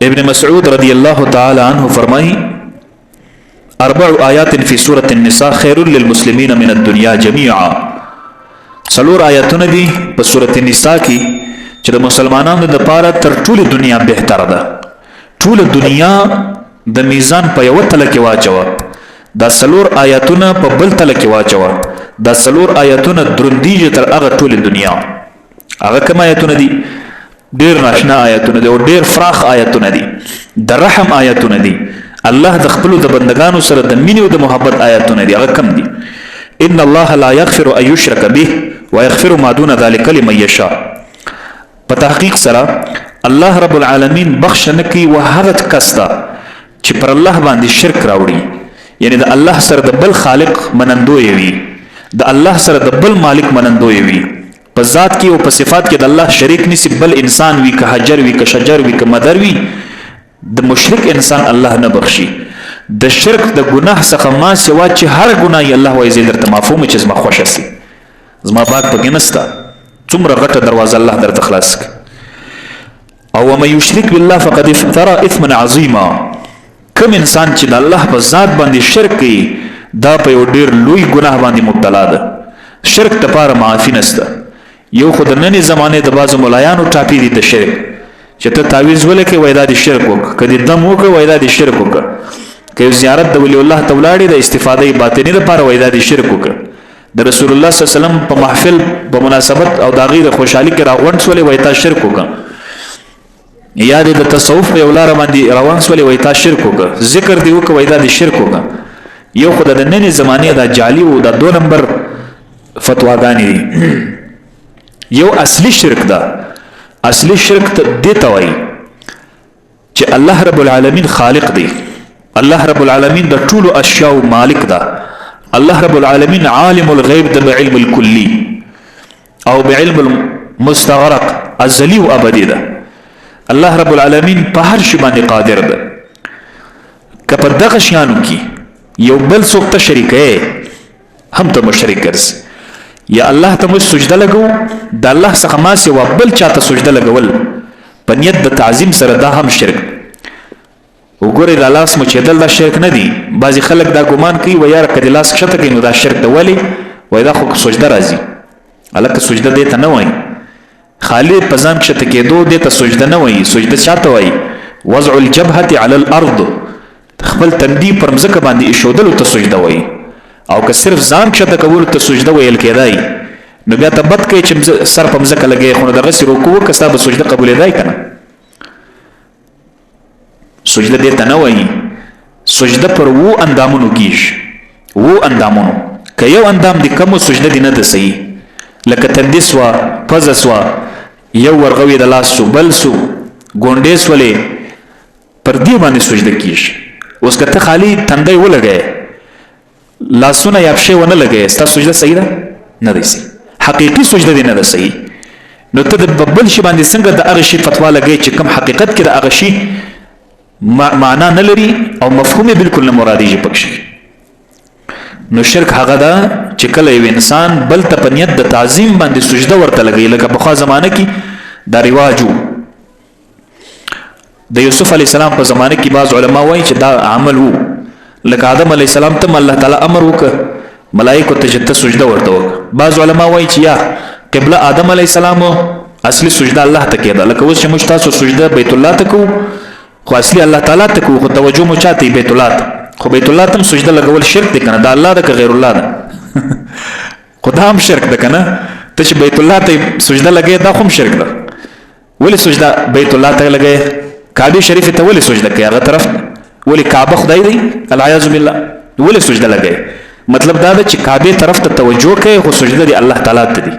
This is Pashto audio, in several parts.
ابن مسعود رضی اللہ تعالی عنہ فرمائی 4 آیات فی سورة النساء خیر للمسلمین من الدنیا جميعا. 4 آیاتونه دي په سورة النساء کې چې د مسلمانانو د پاره تر ټوله دنیا بهتره ده. ټوله دنیا د میزان په یو تله کې واچوه، دا 4 آیاتونه په بل تله کې واچوه، دا 4 آیاتونه دروندیږي تر هغه ټوله دنیا. هغه کوم آیاتونه دي؟ ډیر ناشنا آیاتونه دي او ډیر فراخ آیاتونه دي، د رحم آیاتونه دي، الله د خپل د بندگانو سره د مینې او د محبت آیاتونه دي. هغه کم دي؟ ان الله لا يغفر ان يشرك به ويغفر ما دون ذلك لمن يشاء. په تحقیق سره الله رب العالمین بخښنه کوي و هغه کس ته چې پر الله باندې شرک راوړي، یعنی د الله سره د بل خالق منندوی وي، د الله سره د بل مالک منندوی وي، په ذات کې او په صفات کې د الله شریک نسی، بل انسان وي که حجر وي که شجر وي که مدر وي، د مشرک انسان الله نه بخشي. د شرک د ګناه څخه ما سوا چې هر ګناه یې الله وایي زه درته معفوم چې زما خوښه سي، زما باک پکې نسته، څومره غټه دروازه الله درته خلاص کړي. او ومن یشرک بالله فقد افترى اثما عظیما. کوم انسان چې د الله په ذات باندې شرک کوي دا په یو ډیر لوی ګناه باندې مبتلا ده. شرک لپاره معافي نسته. یو خو د نننۍ زمانې د بعضو ملایانو ټاپي دي د شرک، چې ته تعویذ ولکې وای دا د شرک وکړه، که دې دم وکړه وای دا د شرک وکړه، که یو زیارت د ولی الله ته ولاړې د استفادې باطني لپاره وای دا د شرک وکړه، د رسول الله صلی الله علیه وسلم په محفل په مناسبت او د هغې د خوشحالي کې راغونډ سولې وای تا شرک وکړه، یا دې د تصوف په یو لاره باندې روان سولې وای تا شرک وکړه، ذکر دې وکړه وای دا د شرک وکړه. یو خو د نننۍ زمانې دا جعلي او دا 2 نمبر فتواګانې دي. یو اصلي شرک ده. اصلي شرک دې ته وایي چې الله رب العالمین خالق دی، الله رب العالمین د ټولو اشیاء مالک ده، الله رب العالمین عالم الغیب ده بعلم الکلی او بعلم المستغرق ازلی و ابدی ده. الله رب العالمین په هر شي باندې قادر ده. که په دغه شیانو کې یو بل څوک ته شریکه هم ته مشرک ګرځي، یا الله ته موږ سجده لګو د الله څخه ما سوا بل چاته سجده لګول په نیت د تعظیم سره دا هم شرک. وګورئ د لاس مچېدل دا شرک نه دی. بعضې خلک دا ګمان کوي و یاره که د لاس کښته کوي نو دا شرک ده. ولې؟ وایي دا خو سجده راځي. هلکه سجده دې ته نه وایي، خالی په ځان کښته کېدو دې ته سجده نه وایي. سجده چاته وایي؟ وضع الجبهة على الارض، خپل تندي پر مځکه باندې ایښودلو ته سجده وایي. او که صرف ځان کښته کولو ته سجده ویل کېدای نو بیا ته بد کوي چې سر په مځکه لګوي، خو نو دغسې رکوع وکړه ستا به سجده قبولېدای که نه. سجده دې ته نه وایي. سجده پر 7 اندامونو کېږي. 7 اندامونو که یو اندام دې کم و سجده دې نه ده صحیح، لکه تندي سوه، پزه سوه، یو ورغوی د لاس سو، بل سو، ګونډې سولې، پر دې باندې سجده کېږي. اوس که ته خالي تندی ولګوې لاسونه یا پښې ونه لګوې ستا سجده صحیح ده؟ نه دی صحیح. حقیقي سجده دې نه ده صحیح. نو ته د بل شي باندې څنګه د هغه شي فتوا لګوې چې کوم حقیقت کې د هغه شي معنا نه لري او مفهوم یې بالکل نه مرادیږي پکښې. نو شرک هغه ده چې کله یو انسان بل ته په نیت د تعظیم باندې سجده ورته لګوي. لکه پخوا زمانه کې دا رواج و. د یوسف علیه السلام په زمانه کې بعض علما وایي چې دا عمل وو. لکه آدم علیه السلام ته الله تعالی امر وکړ ملائکو ته چې ته سجده ورته وکړه. بعض علما وایي چې یا قبله آدم علیه السلام اصلي سجده الله ته کېده. لکه اوس چې موږ تاسو سجده بیت الله ته کوو خو اصلي الله تعالی ته کوو، خو توجه مو چاته بیت الله ته. خو بیت الله ته سجده لګول شرک دی کنه، دا الله ده که غیر الله ده؟ خو دا هم شرک ده کنه. ته چې بیت الله ته سجده لګې دا هم شرک ده. ولې سجده بیت الله ته لګې؟ کعبه شریف ته ولې سجده کوي؟ هغه طرف ولې کعبه خدای دی العیاذ بالله، ولې سجده لګې؟ مطلب دا ده چې کعبه طرف ته توجه کوي خو سجده دی الله تعالی ته دی.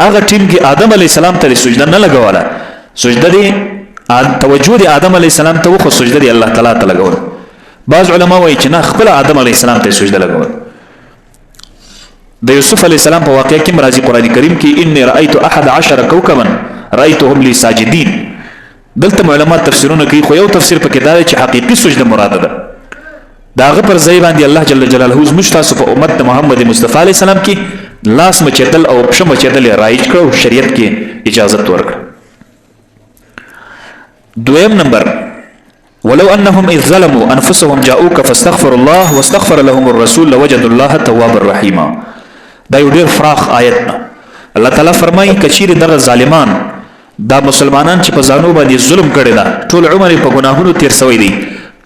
هغه ټیم کې آدم علیه السلام ته سجده نه لګوله، سجده دی توجه دی آدم علیه السلام ته خو سجده دی الله تعالی ته لګول. بعض علما وایي چې نه خپل آدم علیه السلام ته سجده لګول. د یوسف علیه السلام په واقعه کې راځي قرآن کریم کې انی رأیت 11 کوكبا رأیتهم لی ساجدین. دلته علما تفسیرونه کوي خو یو تفسیر پکې دا دی چې حقیقي سجده مراد ده. دا هغه پر ځای باندې الله جل جلاله زموږ تاسو په امت د محمد مصطفی علیه السلام کې لاس مچېدل او پښه مچېدل رایج کړو، شریعت کې اجازت ورکړه. دویم نمبر ولو انهم اذ ظلموا انفسهم جاءوك فاستغفروا الله واستغفر لهم الرسول لوجدوا الله توابا رحيما. دا یو ډیر فراخ آیت نه. الله تعالی فرمایي کچیر دغه ظالمان دا مسلمانان چې په ځانو باندې ظلم کړی دا ټول عمر په ګناهونو تیر شوی دی،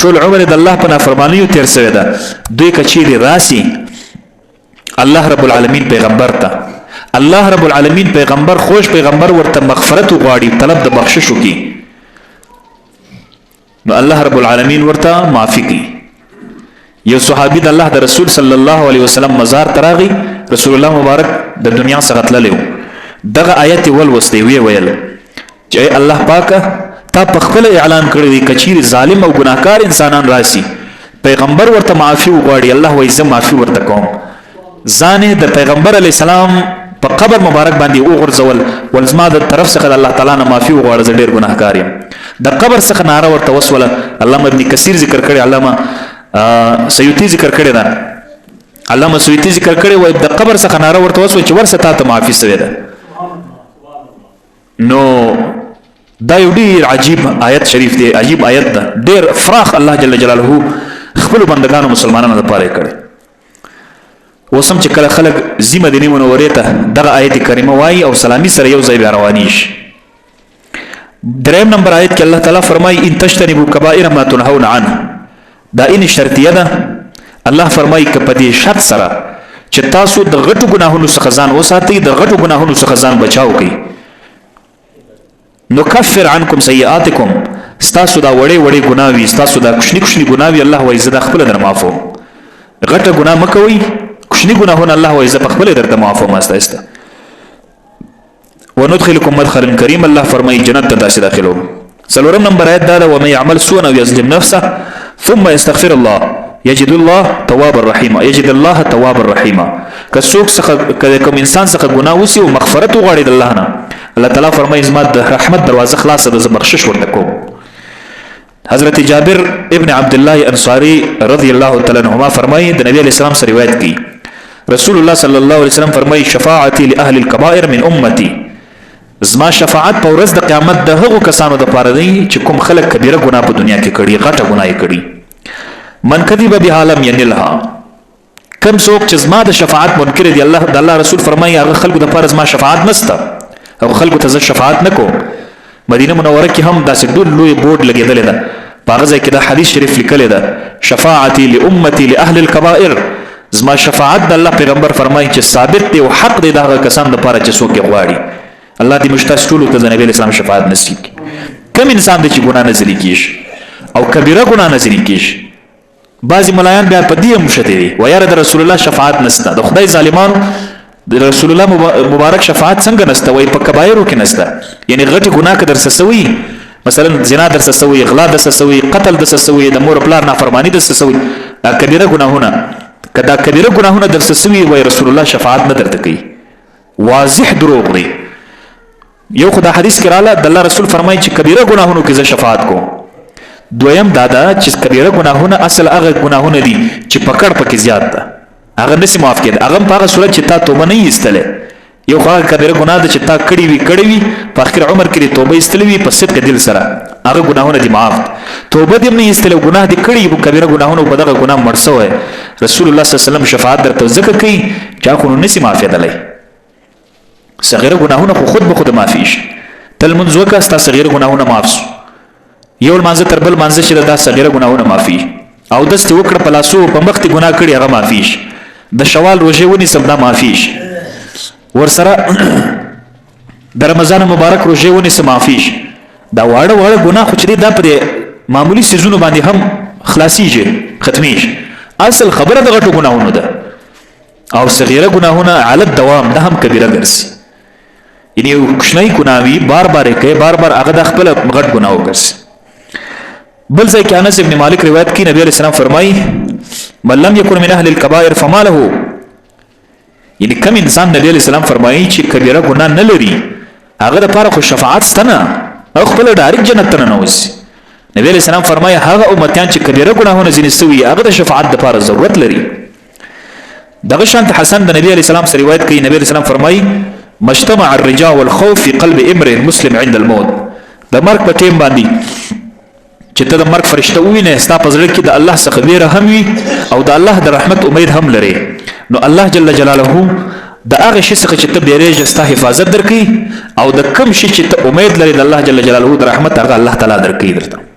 ټول عمر د الله په نافرمانیو تیر شوی دا، دوی کچیر راسي الله رب العالمین پیغمبر ته، الله رب العالمین پیغمبر خوش پیغمبر ورته مغفرت غواړي، طلب د بخشش وکي، نو الله رب العالمین ورته معافي کوي. یو صحابي د الله د رسول صلی الله علیه وسلم مزار تراغي، رسول الله مبارک د دنیا څخه تللی دغه آیت ولوستی ویل چې الله پاکه تا په خپل اعلان کړی دی کچیر ظالم او ګناهکار انسانان راسي پیغمبر ورته معافي وغواړي، الله وایي زه معافي ورته کوم. ځان د پیغمبر علی السلام په قبر مبارک باندې وغورځول ول زما د طرف څخه د الله تعالی نه معافي وغواړه، زه ډیر ګناهکار یم. د قبر څخه ناره ورته وسوله، علامه ابن کثیر ذکر کړی، علامه سیوطی ذکر کړی دا، علامه سیوطی ذکر کړی وای د قبر څخه ناره ورته وسوله چې ورسه تا ته معافي سوی ده. نو دا یو ډیر عجیب آیت شریف دی، عجیب آیت ده، ډیر فراخ الله جل جلاله خپل بندگانو مسلمانانو لپاره کړی. وسم چې کله خلک زی مدینه منورې ته دغه آیت کریمه وایي او سلامي سره یو ځای بیا رواني شي. دریم نمبر آیت کې الله تعالی فرمایي ان تجتنبوا کبائر ما تنهون عنه، دا ان شرطیه ده. الله فرمایي که په دې شرط سره چې تاسو د غټو ګناهونو څخه ځان وساتئ، د غټو ګناهونو څخه ځان بچاو کړئ، نکفر عنکم سیئاتکم، ستاسو دا وړې وړې ګناوي، ستاسو دا کوچني کوچني ګناوي الله وایي زه د خپل در معافوم. غټه ګناه مه کوئ، کوچني ګناهونه الله وایي زه په خپل درته معافوم استاسته. وندخلکم مدخلا کریم، الله فرمایي جنت ته داسې داخلو. څلورم نمبر آیت دا ده ومن یعمل سوءا او یظلم نفسه ثم یستغفر الله یجد الله توابا رحیما، یجد الله توابا رحیما. که څوک څخه کوم انسان څخه ګناه وسي او مغفرت وغواړي د الله نه، الله تعالی فرمایي زما د رحمت دروازه خلاصه ده، زه بخشش ورته کوم. حضرت جابر ابن عبد الله انصاری رضی الله تعالی عنهما فرمایي د نبی علیہ السلام سره روایت کی رسول الله صلی الله علیه وسلم فرمایي شفاعتي لاهل الكبائر من امتي، زما شفاعت په ورځ د قیامت د هغو کسانو د پاره دی چې کوم خلک کبیره ګناه په دنیا کې کړي، غټه ګناه یې کړي. من کذب بها لم ينلها، کم څوک چې زما د شفاعت منکر دی، الله د الله رسول فرمایي هغه خلکو د پاره زما شفاعت نشته، هغه خلکو ته زه شفاعت نکوم. مدینه منوره کې هم داسې ډول لوی بورډ لګېدلی ده، په هغه ځای کې دا حدیث شریف لیکلی ده شفاعتي لامتي لاهل الكبائر، زما شفاعت د الله پیغمبر فرمایي چې ثابت دی او حق دی د هغه کسان دپاره چې څوک یې غواړي. الله دې موږ تاسو ټولو ته د نبي اسلام شفاعت نصیب کړي. کم انسان دی چې ګناه نه ځلې کېږي او کبیره ګناه نه ځلې کېږي، بعضې ملایان بیا په دې هم شته دي و یاره د رسول الله شفاعت نشته، د خدای ظالمانو د رسول الله مبارک شفاعت څنګه نشته؟ وایي په کبایرو کې نشته، یعنی غټې ګناه که درسه سوي، مثلا زنا درسه سوي، غلا درسه سوي، قتل درسه سوي، د مور پلار نافرمانی درسه سوي، دا کبیره ګناهونه که دا کبیره ګناهونه درسه سوي وایي رسول الله شفاعت نه درته کوي، واضح دروغ دی. یو خدا حدیث کې رااله د الله رسول فرمایي چې کبیره ګناهونو کې زه شفاعت کوم. دویم دا ده چې کبیره ګناهونه اصل هغه ګناهونه دي چې پکړ پکې زیات ده، هغه نسی معاف کېده، هغه په هغه صورت چې تا توبه نه ایستلې. یو خو هغه کبیره ګناه ده چې تا کړې وي په آخر عمر کې توبه ایستلې وي په صدق دل سره، هغه ګناهونه دي معاف. توبه دې نه ایستلې، ګناه دې کړی وي کبیره ګناهونه، په دغه ګناه مړ شوی، رسول الله صلی الله علیه وسلم شفاعت درته ځکه کوي چې هغه نو نسی معافېدلی. صغیره ګناهونه خو خود به خود معافي شي، تل لمونځ وکړه ستا صغیره ګناهونه معاف شو، یو لمانځه تر بل لمانځه چې دا صغیره ګناهونه معافي، او دست یې وکړه په لاسو په مخ دې ګناه کړي هغه معافي شي، د شوال روژې ونیسم دا معافي شي، ورسره د رمضان مبارک روژې ونیسم معافي شي. دا واړه واړه ګناه خو چې دی دا پرې معمولي څیزونو باندې هم خلاصیږي، ختمیږي. اصل خبره د غټو ګناهونو ده، او صغیره ګناهونه علی الدوام ده هم کبیره ګرځي، یعنی یو کوچنی ګناوي بار بار یې کوي، بار بار هغه د خپل غټ ګناه وګرځي. بل ځای کې انس ابن مالک روایت کی نبی علیہ السلام فرمایي من لم يكن من اهل الكبائر فما له، یعنی کم انسان نبی علیہ السلام فرمایي چې کبیره ګناه نه لري هغه د پاره خو شفاعت ستنه او خپل ډایرکټ جنت ته نه وځي. نبی علیہ السلام فرمایي هغه امتیان چې کبیره ګناهونه ځینې سوي هغه د شفاعت د پاره ضرورت لري. دغه شانت حسن د نبی علیہ السلام سره روایت کوي، نبی علیہ السلام فرمایي مجتمع الرجاء والخوف في قلب امرئ مسلم عند الموت، د مرګ په ټیم باندې چې ته د مرګ فرشته ووینې ستا په زړه کې د الله څخه ویره هم وي او د الله د رحمت امید هم لرې، نو الله جل جلاله د هغه شي څخه چې ته بیریږې ستا حفاظت درکوي، او د کوم شي چې ته امید لرې د الله جل جلاله د رحمت هغه الله تعالی درکوي درته.